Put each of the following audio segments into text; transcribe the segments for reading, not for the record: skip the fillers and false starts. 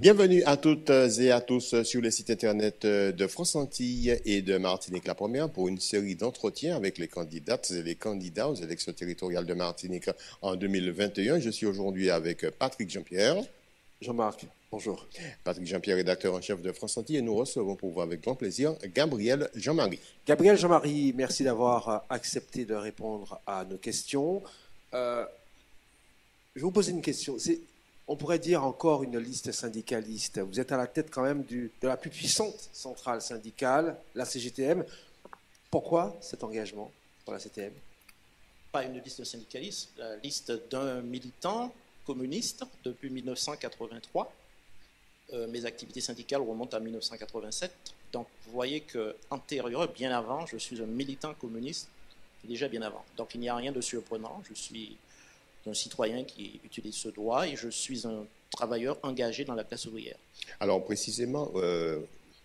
Bienvenue à toutes et à tous sur le site internet de France Antilles et de Martinique la Première pour une série d'entretiens avec les candidates et les candidats aux élections territoriales de Martinique en 2021. Je suis aujourd'hui avec Patrick Jean-Pierre. Jean-Marc, bonjour. Patrick Jean-Pierre, rédacteur en chef de France Antilles, et nous recevons pour vous avec grand plaisir Gabriel Jean-Marie. Gabriel Jean-Marie, merci d'avoir accepté de répondre à nos questions. Je vais vous poser une question. On pourrait dire encore une liste syndicaliste. Vous êtes à la tête quand même de la plus puissante centrale syndicale, la CGTM. Pourquoi cet engagement pour la CTM? Pas une liste syndicaliste, la liste d'un militant communiste depuis 1983. Mes activités syndicales remontent à 1987. Donc vous voyez qu'antérieur, bien avant, je suis un militant communiste, déjà bien avant. Donc il n'y a rien de surprenant. Je suis un citoyen qui utilise ce droit et je suis un travailleur engagé dans la classe ouvrière. Alors précisément,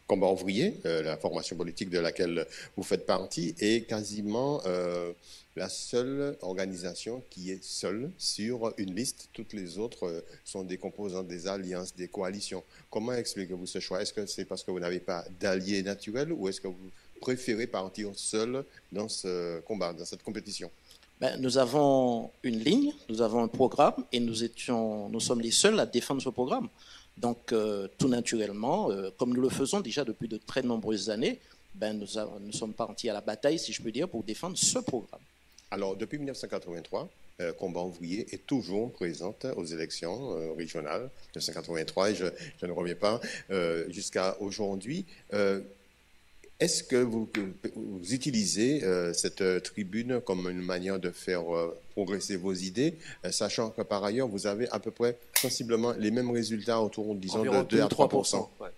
Combat ouvrier, la formation politique de laquelle vous faites partie, est quasiment la seule organisation qui est seule sur une liste. Toutes les autres sont des composantes des alliances, des coalitions. Comment expliquez-vous ce choix? Est-ce que c'est parce que vous n'avez pas d'alliés naturels ou est-ce que vous préférez partir seul dans ce combat, dans cette compétition? Nous avons une ligne, nous avons un programme et nous sommes les seuls à défendre ce programme. Donc, tout naturellement, comme nous le faisons déjà depuis de très nombreuses années, nous sommes partis à la bataille, si je peux dire, pour défendre ce programme. Alors, depuis 1983, Combat ouvrier est toujours présente aux élections régionales. 1983, et je ne reviens pas, jusqu'à aujourd'hui. Est-ce que vous utilisez cette tribune comme une manière de faire progresser vos idées, sachant que par ailleurs, vous avez à peu près sensiblement les mêmes résultats autour, disons, environ de 2 à 3%? Ouais.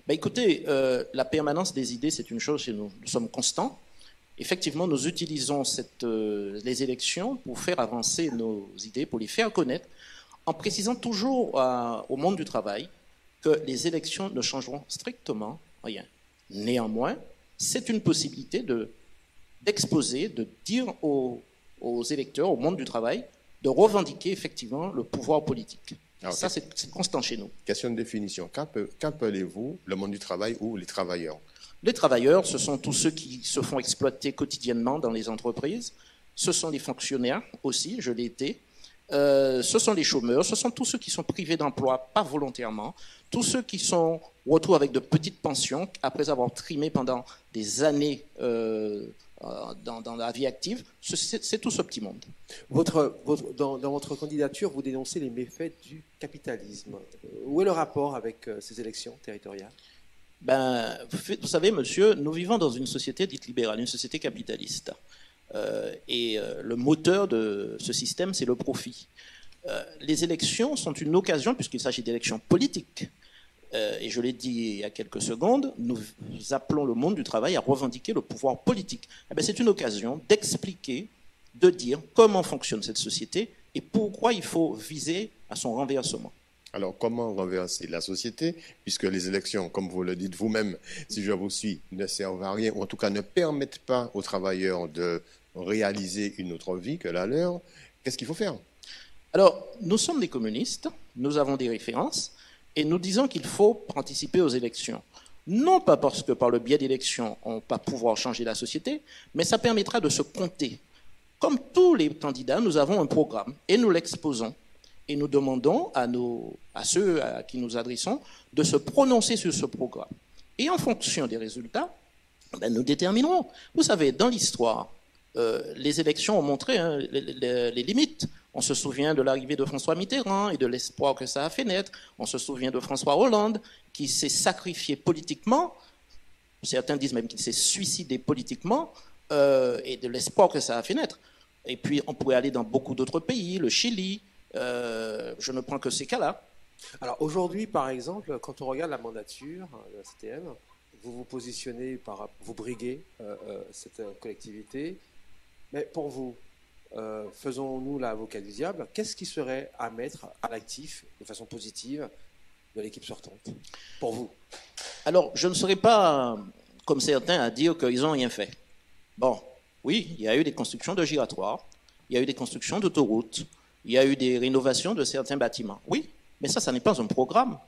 Écoutez, la permanence des idées, c'est une chose chez nous. Nous sommes constants. Effectivement, nous utilisons les élections pour faire avancer nos idées, pour les faire connaître, en précisant toujours au monde du travail que les élections ne changeront strictement rien. Néanmoins, c'est une possibilité d'exposer, de dire aux électeurs, au monde du travail, de revendiquer effectivement le pouvoir politique. Alors, ça, c'est constant chez nous. Question de définition. Qu'appelez-vous le monde du travail ou les travailleurs? Les travailleurs, ce sont tous ceux qui se font exploiter quotidiennement dans les entreprises. Ce sont les fonctionnaires aussi, je l'ai été. Ce sont les chômeurs, ce sont tous ceux qui sont privés d'emploi, pas volontairement, tous ceux qui sont retrouvent avec de petites pensions après avoir trimé pendant des années dans la vie active. C'est tout ce petit monde. Dans votre candidature, vous dénoncez les méfaits du capitalisme. Où est le rapport avec ces élections territoriales? Vous savez, monsieur, nous vivons dans une société dite libérale, une société capitaliste. Le moteur de ce système, c'est le profit. Les élections sont une occasion, puisqu'il s'agit d'élections politiques, et je l'ai dit il y a quelques secondes, nous appelons le monde du travail à revendiquer le pouvoir politique. C'est une occasion d'expliquer, de dire comment fonctionne cette société et pourquoi il faut viser à son renversement. Alors, comment renverser la société, puisque les élections, comme vous le dites vous-même, si je vous suis, ne servent à rien, ou en tout cas ne permettent pas aux travailleurs de réaliser une autre vie que la leur? Qu'est-ce qu'il faut faire? Alors, nous sommes des communistes, nous avons des références, et nous disons qu'il faut participer aux élections. Non pas parce que par le biais d'élections, on ne va pouvoir changer la société, mais ça permettra de se compter. Comme tous les candidats, nous avons un programme, et nous l'exposons. Et nous demandons à ceux à qui nous adressons de se prononcer sur ce programme. Et en fonction des résultats, nous déterminerons. Vous savez, dans l'histoire, les élections ont montré les limites. On se souvient de l'arrivée de François Mitterrand et de l'espoir que ça a fait naître. On se souvient de François Hollande qui s'est sacrifié politiquement. Certains disent même qu'il s'est suicidé politiquement et de l'espoir que ça a fait naître. Et puis, on pourrait aller dans beaucoup d'autres pays, le Chili. Je ne prends que ces cas-là. Alors aujourd'hui, par exemple, quand on regarde la mandature de la CTM, vous vous positionnez, vous briguez cette collectivité. Mais pour vous, faisons-nous l'avocat du diable, qu'est-ce qui serait à mettre à l'actif de façon positive de l'équipe sortante, pour vous? Alors, je ne serais pas comme certains à dire qu'ils n'ont rien fait. Bon, oui, il y a eu des constructions de giratoires, il y a eu des constructions d'autoroutes, il y a eu des rénovations de certains bâtiments. Oui, mais ça n'est pas un programme.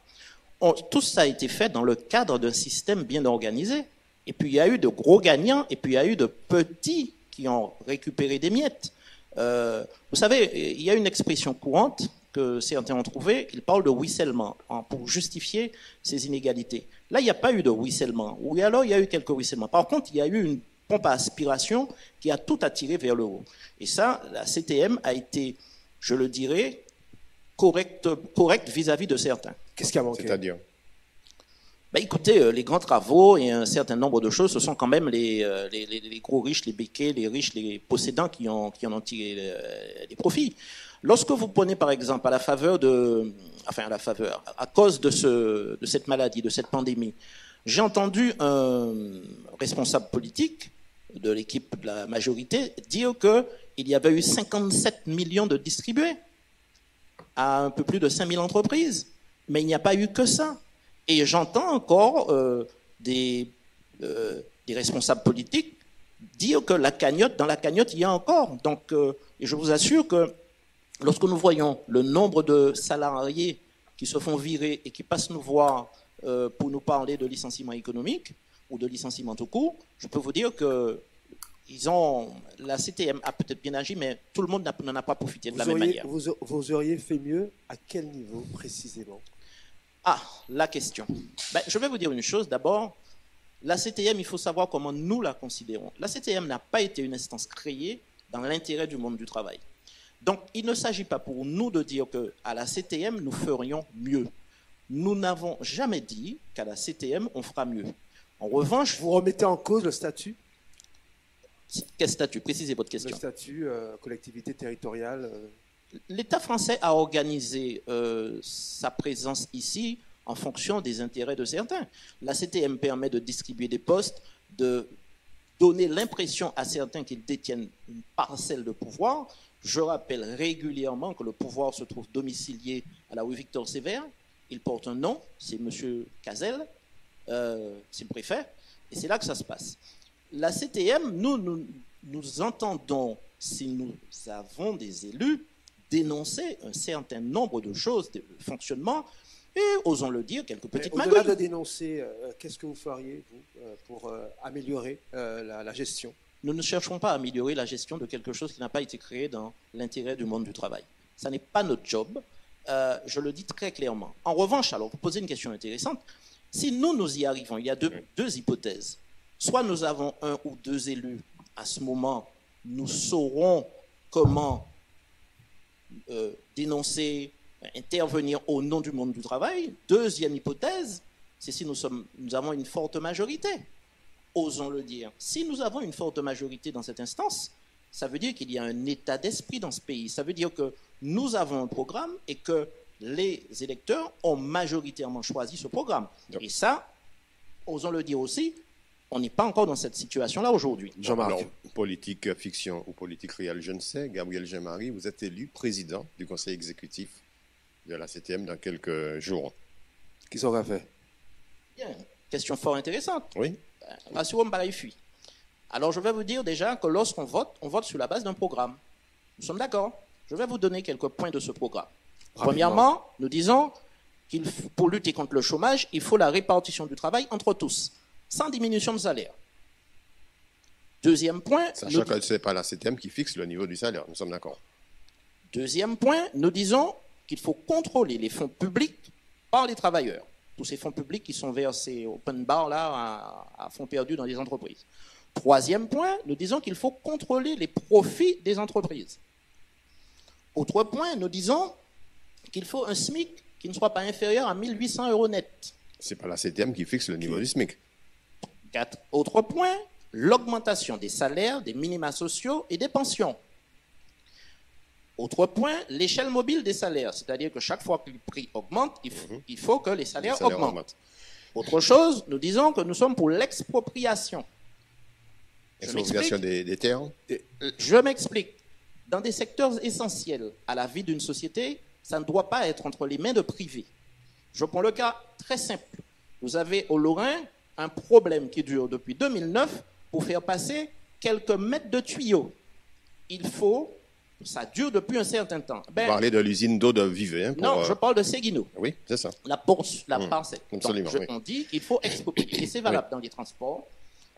tout ça a été fait dans le cadre d'un système bien organisé. Et puis il y a eu de gros gagnants, et puis il y a eu de petits qui ont récupéré des miettes. Vous savez, il y a une expression courante que certains ont trouvée, ils parlent de ruissellement pour justifier ces inégalités. Là, il n'y a pas eu de ruissellement, ou alors il y a eu quelques ruissellements. Par contre, il y a eu une pompe à aspiration qui a tout attiré vers le haut. Et ça, la CTM a été, je le dirais, correcte vis-à-vis de certains. Qu'est-ce qui a manqué? C'est-à-dire? Écoutez, les grands travaux et un certain nombre de choses, ce sont quand même les gros riches, les béquets, les riches, les possédants qui en ont tiré les profits. Lorsque vous prenez par exemple à cause de cette maladie, de cette pandémie, j'ai entendu un responsable politique de l'équipe de la majorité dire qu'il y avait eu 57 millions de distribués à un peu plus de 5000 entreprises. Mais il n'y a pas eu que ça. Et j'entends encore des responsables politiques dire que dans la cagnotte, il y a encore. Donc, et je vous assure que lorsque nous voyons le nombre de salariés qui se font virer et qui passent nous voir pour nous parler de licenciement économique ou de licenciement tout court, je peux vous dire que la CTM a peut-être bien agi, mais tout le monde n'en a pas profité de la même manière. Vous auriez fait mieux à quel niveau précisément? Ah, la question. Je vais vous dire une chose. D'abord, la CTM, il faut savoir comment nous la considérons. La CTM n'a pas été une instance créée dans l'intérêt du monde du travail. Donc, il ne s'agit pas pour nous de dire qu'à la CTM, nous ferions mieux. Nous n'avons jamais dit qu'à la CTM, on fera mieux. En revanche... Vous remettez en cause le statut? Quel statut? Précisez votre question. Le statut collectivité territoriale. L'État français a organisé sa présence ici en fonction des intérêts de certains. La CTM permet de distribuer des postes, de donner l'impression à certains qu'ils détiennent une parcelle de pouvoir. Je rappelle régulièrement que le pouvoir se trouve domicilié à la rue Victor Sévère. Il porte un nom, c'est M. Cazel, c'est le préfet, et c'est là que ça se passe. La CTM, nous entendons, si nous avons des élus, dénoncer un certain nombre de choses, de fonctionnement, et osons le dire, quelques petites magouilles. Au-delà de dénoncer, qu'est-ce que vous feriez, vous, pour améliorer la gestion? Nous ne cherchons pas à améliorer la gestion de quelque chose qui n'a pas été créé dans l'intérêt du monde du travail. Ça n'est pas notre job, je le dis très clairement. En revanche, alors, vous posez une question intéressante. Si nous y arrivons, il y a deux hypothèses. Soit nous avons un ou deux élus, à ce moment, nous saurons comment dénoncer, intervenir au nom du monde du travail. Deuxième hypothèse, c'est si nous avons une forte majorité. Osons le dire. Si nous avons une forte majorité dans cette instance, ça veut dire qu'il y a un état d'esprit dans ce pays. Ça veut dire que nous avons un programme et que les électeurs ont majoritairement choisi ce programme. Et ça, osons le dire aussi, on n'est pas encore dans cette situation-là aujourd'hui. Jean-Marc. Alors, politique fiction ou politique réelle, je ne sais. Gabriel Jean-Marie, vous êtes élu président du conseil exécutif de la CTM dans quelques jours. Qu'est-ce qu'on va faire? Bien, question fort intéressante. Oui. Rassurons-moi, pareil fuit. Alors, je vais vous dire déjà que lorsqu'on vote, on vote sur la base d'un programme. Nous sommes d'accord? Je vais vous donner quelques points de ce programme. Premièrement, nous disons pour lutter contre le chômage, il faut la répartition du travail entre tous, sans diminution de salaire. Deuxième point... Sachant que ce n'est pas la CTM qui fixe le niveau du salaire, nous sommes d'accord. Deuxième point, nous disons qu'il faut contrôler les fonds publics par les travailleurs. Tous ces fonds publics qui sont versés open bar là, à fonds perdus dans les entreprises. Troisième point, nous disons qu'il faut contrôler les profits des entreprises. Autre point, nous disons qu'il faut un SMIC qui ne soit pas inférieur à 1 800 € net. Ce n'est pas la CTM qui fixe le niveau du SMIC. Autre point, l'augmentation des salaires, des minima sociaux et des pensions. Autre point, l'échelle mobile des salaires, c'est-à-dire que chaque fois que le prix augmente, il faut que les salaires augmentent. Autre chose, nous disons que nous sommes pour l'expropriation. Expropriation des terres. Je m'explique. Dans des secteurs essentiels à la vie d'une société, ça ne doit pas être entre les mains de privés. Je prends le cas très simple. Vous avez au Lorrain un problème qui dure depuis 2009 pour faire passer quelques mètres de tuyaux. Il faut Ça dure depuis un certain temps. Vous parlez de l'usine d'eau de Vevey. Hein, non, je parle de Séguineau. Oui, c'est ça. La parcelle. Absolument. Donc, on dit qu'il faut exproprier. Et c'est valable dans les transports,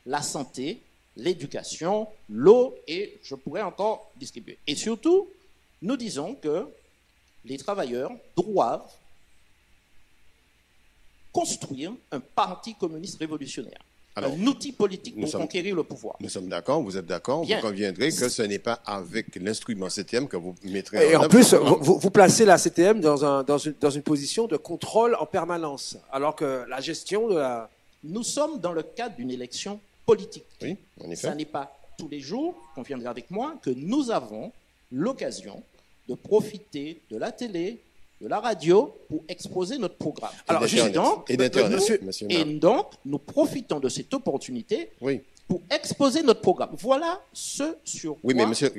la santé, l'éducation, l'eau, et je pourrais encore distribuer. Et surtout, nous disons que les travailleurs doivent construire un parti communiste révolutionnaire. Alors, un outil politique pour conquérir le pouvoir. Nous sommes d'accord, vous êtes d'accord, vous conviendrez que ce n'est pas avec l'instrument CTM que vous mettrez en œuvre. Et en plus, vous placez la CTM dans une position de contrôle en permanence, alors que la gestion de la... Nous sommes dans le cadre d'une élection politique. Oui, en effet. Ça n'est pas tous les jours, conviendrez avec moi, que nous avons l'occasion de profiter de la télé, de la radio, pour exposer notre programme. Alors, et donc, nous profitons de cette opportunité pour exposer notre programme. Voilà ce sur quoi... Oui, mais monsieur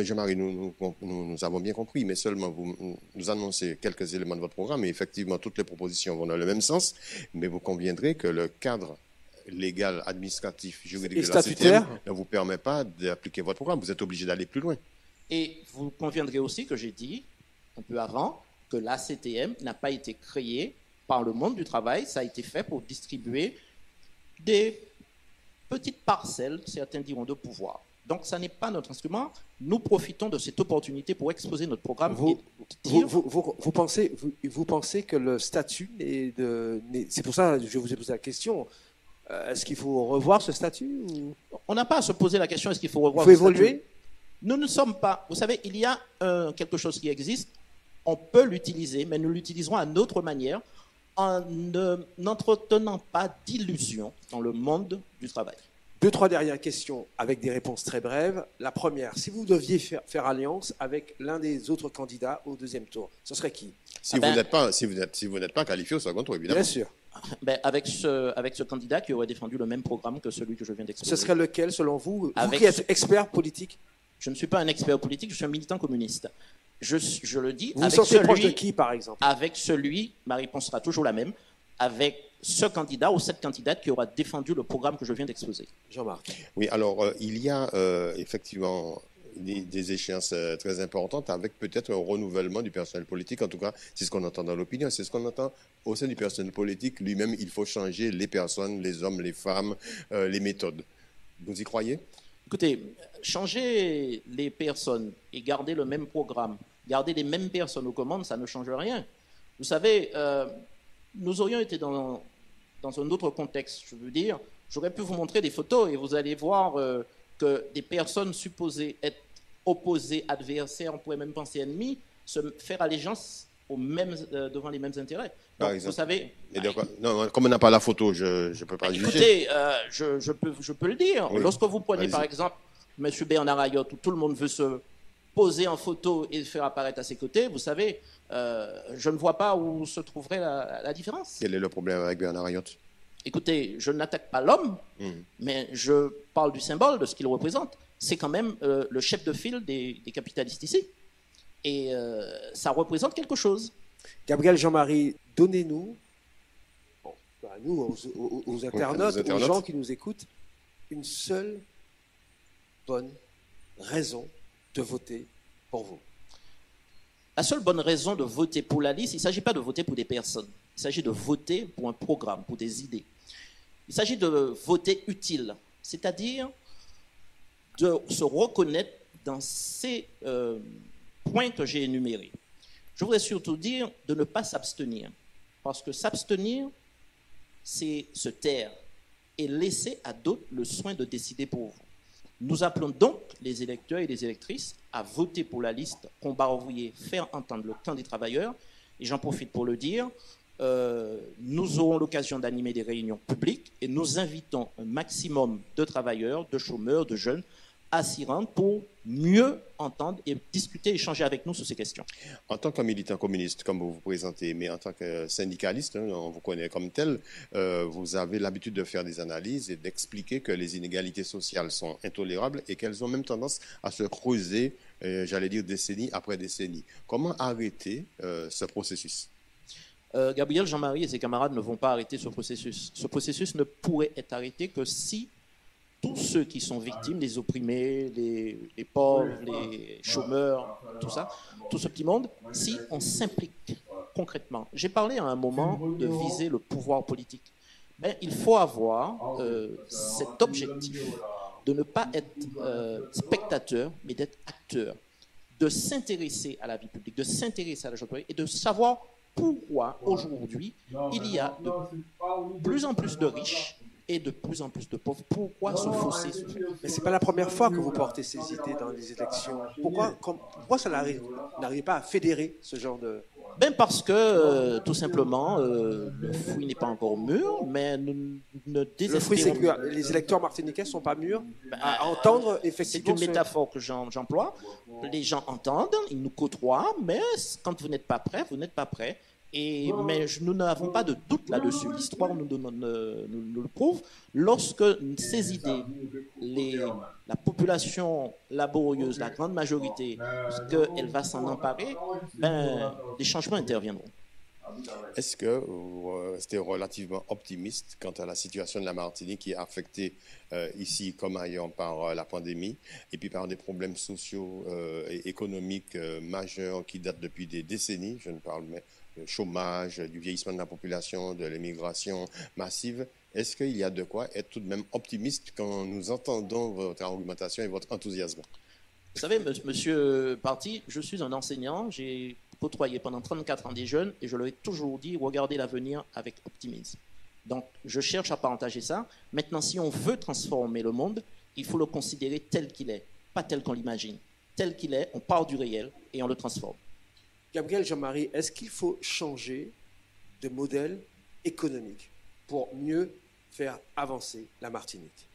Jean-Marie, nous avons bien compris, mais seulement vous nous annoncez quelques éléments de votre programme, et effectivement, toutes les propositions vont dans le même sens, mais vous conviendrez que le cadre légal, administratif, juridique de la CTM ne vous permet pas d'appliquer votre programme. Vous êtes obligé d'aller plus loin. Et vous conviendrez aussi que j'ai dit, un peu avant, que la CTM n'a pas été créée par le monde du travail, ça a été fait pour distribuer des petites parcelles, certains diront de pouvoir. Donc, ça n'est pas notre instrument. Nous profitons de cette opportunité pour exposer notre programme. Vous pensez que le statut c'est pour ça que je vous ai posé la question. Est-ce qu'il faut revoir ce statut On n'a pas à se poser la question, est-ce qu'il faut revoir ce statut ? Il faut évoluer ? Nous ne sommes pas... Vous savez, il y a quelque chose qui existe. On peut l'utiliser, mais nous l'utiliserons à notre manière en n'entretenant pas d'illusions dans le monde du travail. 2-3 dernières questions avec des réponses très brèves. La première, si vous deviez faire alliance avec l'un des autres candidats au deuxième tour, ce serait qui ? Si vous n'êtes pas qualifié au second tour, évidemment. Bien sûr. Avec ce candidat qui aurait défendu le même programme que celui que je viens d'exposer. Ce serait lequel, selon vous ? Vous qui êtes expert politique ? Je ne suis pas un expert politique, je suis un militant communiste. Je le dis. Vous vous sentez proche de qui, par exemple ? Avec celui, ma réponse sera toujours la même, avec ce candidat ou cette candidate qui aura défendu le programme que je viens d'exposer. Jean-Marc. Oui, alors il y a effectivement des échéances très importantes avec peut-être un renouvellement du personnel politique. En tout cas, c'est ce qu'on entend dans l'opinion. C'est ce qu'on entend au sein du personnel politique lui-même. Il faut changer les personnes, les hommes, les femmes, les méthodes. Vous y croyez ? Écoutez, changer les personnes et garder le même programme, garder les mêmes personnes aux commandes, ça ne change rien. Vous savez, nous aurions été dans un autre contexte. Je veux dire, j'aurais pu vous montrer des photos et vous allez voir que des personnes supposées être opposées, adversaires, on pourrait même penser ennemies, se faire allégeance devant les mêmes intérêts. Donc, vous savez... Non, comme on n'a pas la photo, je ne peux pas juger. Écoutez, je peux le dire. Oui. Lorsque vous prenez par exemple M. Bernard Ayotte, où tout le monde veut se poser en photo et faire apparaître à ses côtés, vous savez, je ne vois pas où se trouverait la différence. Quel est le problème avec Bernard Ayotte ? Écoutez, je n'attaque pas l'homme, mais je parle du symbole, de ce qu'il représente. C'est quand même le chef de file des capitalistes ici. Et ça représente quelque chose. Gabriel Jean-Marie, donnez-nous, nous, aux internautes, aux gens qui nous écoutent, une seule bonne raison de voter pour vous. La seule bonne raison de voter pour la liste, il ne s'agit pas de voter pour des personnes. Il s'agit de voter pour un programme, pour des idées. Il s'agit de voter utile, c'est-à-dire de se reconnaître dans ces points que j'ai énumérés. Je voudrais surtout dire de ne pas s'abstenir, parce que s'abstenir, c'est se taire et laisser à d'autres le soin de décider pour vous. Nous appelons donc les électeurs et les électrices à voter pour la liste Combat-Ouvrier, faire entendre le camp des travailleurs. Et j'en profite pour le dire, nous aurons l'occasion d'animer des réunions publiques et nous invitons un maximum de travailleurs, de chômeurs, de jeunes à s'y rendre pour mieux entendre et discuter, échanger avec nous sur ces questions. En tant que militant communiste, comme vous vous présentez, mais en tant que syndicaliste, on vous connaît comme tel, vous avez l'habitude de faire des analyses et d'expliquer que les inégalités sociales sont intolérables et qu'elles ont même tendance à se creuser, j'allais dire décennie après décennie. Comment arrêter ce processus ? Gabriel, Jean-Marie et ses camarades ne vont pas arrêter ce processus. Ce processus ne pourrait être arrêté que si tous ceux qui sont victimes, les opprimés, les pauvres, les chômeurs, tout ça, tout ce petit monde, si on s'implique concrètement. J'ai parlé à un moment de viser le pouvoir politique. Mais il faut avoir cet objectif de ne pas être spectateur, mais d'être acteur, de s'intéresser à la vie publique, de s'intéresser à la chose publique et de savoir pourquoi aujourd'hui il y a de plus en plus de riches et de plus en plus de pauvres. Pourquoi ce fossé se fait? Mais ce n'est pas la première fois que vous portez ces idées dans les élections. Pourquoi ça n'arrive pas à fédérer ce genre de... Ben parce que, tout simplement, le fruit n'est pas encore mûr, mais nous ne désespérons... Le fruit, c'est que les électeurs martiniquais ne sont pas mûrs à entendre effectivement... C'est une métaphore que j'emploie. Les gens entendent, ils nous côtoient, mais quand vous n'êtes pas prêt, vous n'êtes pas prêt. Mais nous n'avons pas de doute là-dessus. L'histoire nous le prouve. Lorsque ces idées, la population laborieuse, la grande majorité, qu'elle va s'en emparer, des changements interviendront. Est-ce que vous restez relativement optimiste quant à la situation de la Martinique qui est affectée ici comme ailleurs par la pandémie et puis par des problèmes sociaux et économiques majeurs qui datent depuis des décennies? Je ne parle mais du chômage, du vieillissement de la population, de l'immigration massive. Est-ce qu'il y a de quoi être tout de même optimiste quand nous entendons votre argumentation et votre enthousiasme? Vous savez, monsieur Parti, je suis un enseignant, j'ai côtoyé pendant 34 ans des jeunes et je leur ai toujours dit, regardez l'avenir avec optimisme. Donc, je cherche à partager ça. Maintenant, si on veut transformer le monde, il faut le considérer tel qu'il est, pas tel qu'on l'imagine. Tel qu'il est, on part du réel et on le transforme. Gabriel Jean-Marie, est-ce qu'il faut changer de modèle économique pour mieux faire avancer la Martinique?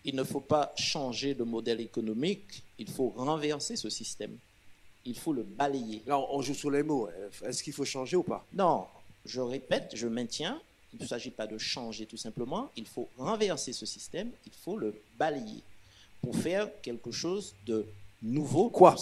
Il ne faut pas changer de modèle économique, il faut renverser ce système. Il faut le balayer. Là, on joue sur les mots. Est-ce qu'il faut changer ou pas? Non, je répète, je maintiens, il ne s'agit pas de changer tout simplement, il faut renverser ce système, il faut le balayer pour faire quelque chose de nouveau. Quoi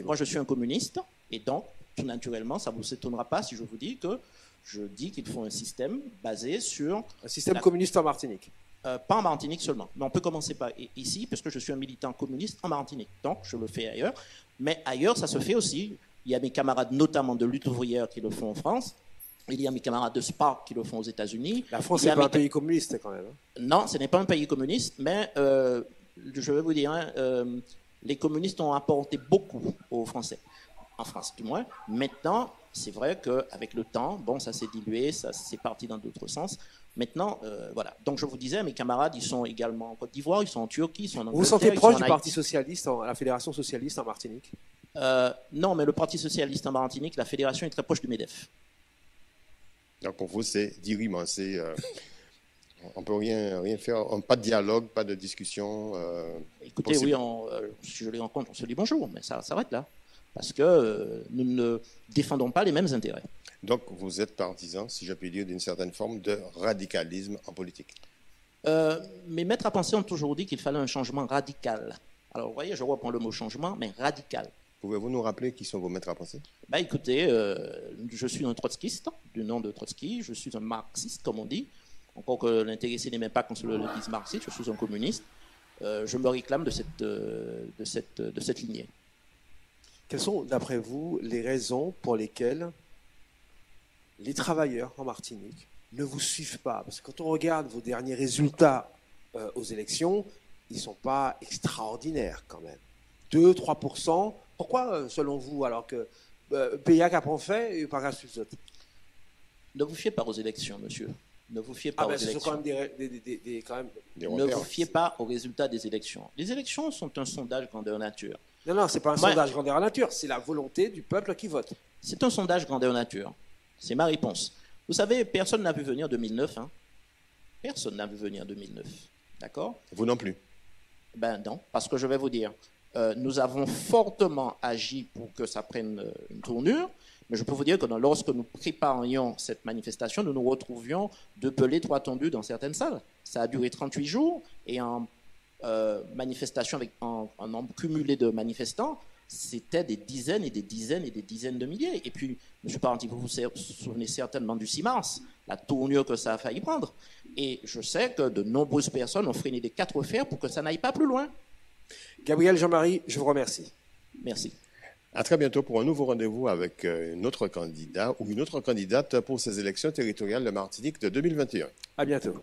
Moi, je suis un communiste. Et donc, tout naturellement, ça ne vous étonnera pas si je vous dis que je dis qu'il faut un système basé sur... Un système communiste en Martinique? Pas en Martinique seulement. Mais on peut commencer par ici, parce que je suis un militant communiste en Martinique. Donc, je le fais ailleurs. Mais ailleurs, ça se fait aussi. Il y a mes camarades, notamment de lutte ouvrière, qui le font en France. Il y a mes camarades de Spark qui le font aux États-Unis. La France n'est pas un pays communiste, quand même. Non, ce n'est pas un pays communiste, mais je vais vous dire, les communistes ont apporté beaucoup aux Français. En France, du moins. Maintenant, c'est vrai qu'avec le temps, bon, ça s'est dilué, ça c'est parti dans d'autres sens. Maintenant, voilà. Donc, je vous disais, mes camarades, ils sont également en Côte d'Ivoire, ils sont en Turquie, ils sont en Angleterre. Vous vous sentez proche du Parti socialiste, la Fédération socialiste en Martinique? Non, mais le Parti socialiste en Martinique, la fédération est très proche du MEDEF. Donc, pour vous, c'est diriment, on ne peut rien faire, pas de dialogue, pas de discussion. Écoutez, possible. Oui, si je les rencontre, on se dit bonjour, mais ça s'arrête là. Parce que nous ne défendons pas les mêmes intérêts. Donc, vous êtes partisan, si je puis dire, d'une certaine forme de radicalisme en politique. Mes maîtres à penser ont toujours dit qu'il fallait un changement radical. Alors, vous voyez, je reprends le mot changement, mais radical. Pouvez-vous nous rappeler qui sont vos maîtres à penser? Écoutez, je suis un trotskiste, du nom de Trotsky, je suis un marxiste, comme on dit. Encore que l'intéressé n'aimait pas qu'on se le dise marxiste, je suis un communiste. Je me réclame de cette lignée. Quelles sont, d'après vous, les raisons pour lesquelles les travailleurs en Martinique ne vous suivent pas? Parce que quand on regarde vos derniers résultats aux élections, ils ne sont pas extraordinaires quand même. 2-3%. Pourquoi, selon vous, alors que Payac a pas fait et par la suite? Ne vous fiez pas aux élections, monsieur. Ne vous fiez pas aux élections. Ce sont quand même des ne vous fiez pas aux résultats des élections. Les élections sont un sondage grandeur nature. Non, ce n'est pas un sondage grandeur nature, c'est la volonté du peuple qui vote. C'est un sondage grandeur nature. C'est ma réponse. Vous savez, personne n'a vu venir 2009. Hein. Personne n'a vu venir 2009. D'accord? Vous non plus? Non, parce que je vais vous dire, nous avons fortement agi pour que ça prenne une tournure, mais je peux vous dire que lorsque nous préparions cette manifestation, nous nous retrouvions deux pelés, trois tendus dans certaines salles. Ça a duré 38 jours et en manifestation avec un nombre cumulé de manifestants, c'était des dizaines et des dizaines et des dizaines de milliers. Et puis, M. Parenti, vous vous souvenez certainement du 6 mars, la tournure que ça a failli prendre. Et je sais que de nombreuses personnes ont freiné des quatre fers pour que ça n'aille pas plus loin. Gabriel Jean-Marie, je vous remercie. Merci. À très bientôt pour un nouveau rendez-vous avec un autre candidat ou une autre candidate pour ces élections territoriales de Martinique de 2021. À bientôt.